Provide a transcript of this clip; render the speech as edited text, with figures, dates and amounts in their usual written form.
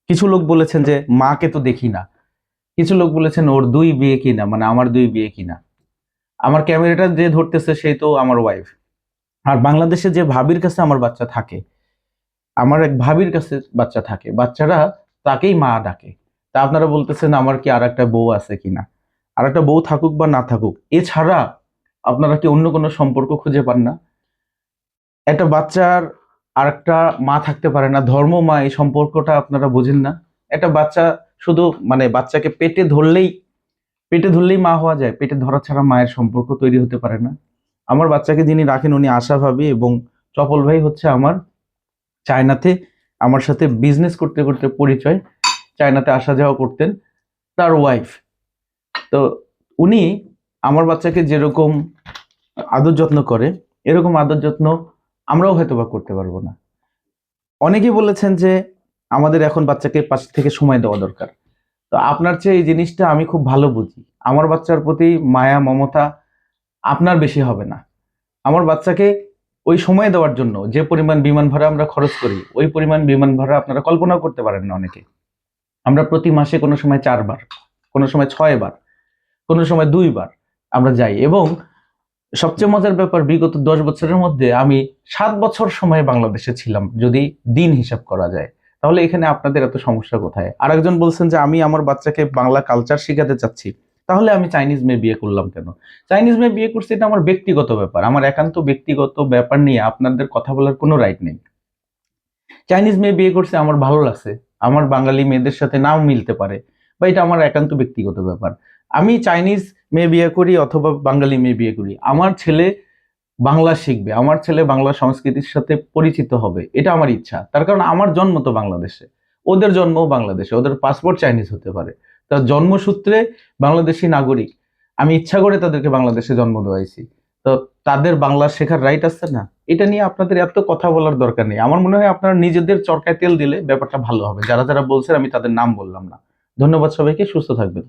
কিছু লোক বলেছেন যে মাকে তো দেখি না, কিছু লোক বলেছেন ওর 2 বিয়ে কিনা, মানে আমার 2 বিয়ে কিনা। আমার ক্যামেরাটা যে ধরতেছে সেই তো আমার ওয়াইফ। আর বাংলাদেশে যে ভাবির কাছে আমার বাচ্চা থাকে, আমার এক ভাবির কাছে বাচ্চা থাকে, বাচ্চারা তাকেই মা ডাকে। তা আপনারা বলতেছেন আমার কি আর একটা বউ আছে কিনা? আর একটা বউ থাকুক বা না থাকুক, এছাড়া আপনারা কি অন্য কোনো সম্পর্ক খুঁজে পান না? একটা বাচ্চার আরেকটা মা থাকতে পারে না, ধর্ম মা, এই সম্পর্কটা আপনারা বোঝেন না? একটা বাচ্চা শুধু মানে বাচ্চাকে পেটে ধরলেই মা হওয়া যায়? পেটে ধরা ছাড়া মায়ের সম্পর্ক তৈরি হতে পারে না? আমার বাচ্চাকে যিনি রাখেন উনি আশা ভাবি, এবং চপল ভাই হচ্ছে আমার চায়নাতে আমার সাথে বিজনেস করতে করতে পরিচয়, চায়নাতে আসা যাওয়া করতেন, তার ওয়াইফ। তো উনি আমার বাচ্চাকে যেরকম আদর যত্ন করে, এরকম আদর যত্ন আমরাও হয়তো বা করতে পারবো না। অনেকেই বলেছেন যে আমাদের এখন বাচ্চাকে পাশ থেকে সময় দেওয়া দরকার। তো আপনার চেয়ে এই জিনিসটা আমি খুব ভালো বুঝি। আমার বাচ্চার প্রতি মায়া মমতা আপনার বেশি হবে না। আমার বাচ্চাকে ওই সময় দেওয়ার জন্য যে পরিমাণ বিমান ভাড়া আমরা খরচ করি, ওই পরিমাণ বিমান ভাড়া আপনারা কল্পনাও করতে পারেন না অনেকে। আমরা প্রতি মাসে কোনো সময় 4 বার, কোনো সময় 6 বার, কোনো সময় 2 বার আমরা যাই। এবং সবচেয়ে মজার ব্যাপার, বিগত 10 বছরের মধ্যে আমি 7 বছর সময় বাংলাদেশে ছিলাম, যদি দিন হিসাব করা যায়। তাহলে এখানে আপনাদের এত সমস্যা কোথায়? আরেকজন বলছেন যে আমি আমার বাচ্চাকে বাংলা কালচার শিখাতে চাচ্ছি, তাহলে আমি চাইনিজ মেয়ে বিয়ে করলাম কেন? চাইনিজ মেয়ে বিয়ে করছি, এটা আমার ব্যক্তিগত ব্যাপার, আমার একান্ত ব্যক্তিগত ব্যাপার নিয়ে আপনাদের কথা বলার কোনো রাইট নেই। চাইনিজ মেয়ে বিয়ে করছে, আমার ভালো লাগছে, আমার বাঙালি মেয়েদের সাথে নাও মিলতে পারে, বা এটা আমার একান্ত ব্যক্তিগত ব্যাপার। আমি চাইনিজ মেয়ে বিয়ে করি অথবা বাঙালি মেয়ে বিয়ে করি, আমার ছেলে বাংলা শিখবে, আমার ছেলে বাংলা সংস্কৃতির সাথে পরিচিত হবে, এটা আমার ইচ্ছা। তার কারণ আমার জন্ম তো বাংলাদেশে, ওদের জন্মও বাংলাদেশে, ওদের পাসপোর্ট চাইনিজ হতে পারে, তার জন্মসূত্রে বাংলাদেশি নাগরিক। আমি ইচ্ছা করে তাদেরকে বাংলাদেশে জন্ম দেওয়াইছি। তো তাদের বাংলা শেখার রাইট আছে না? এটা নিয়ে আপনাদের এত কথা বলার দরকার নেই। আমার মনে হয় আপনারা নিজেদের চরকায় তেল দিলে ব্যাপারটা ভালো হবে। যারা যারা বলছেন আমি তাদের নাম বললাম না। ধন্যবাদ সবাইকে, সুস্থ থাকবেন।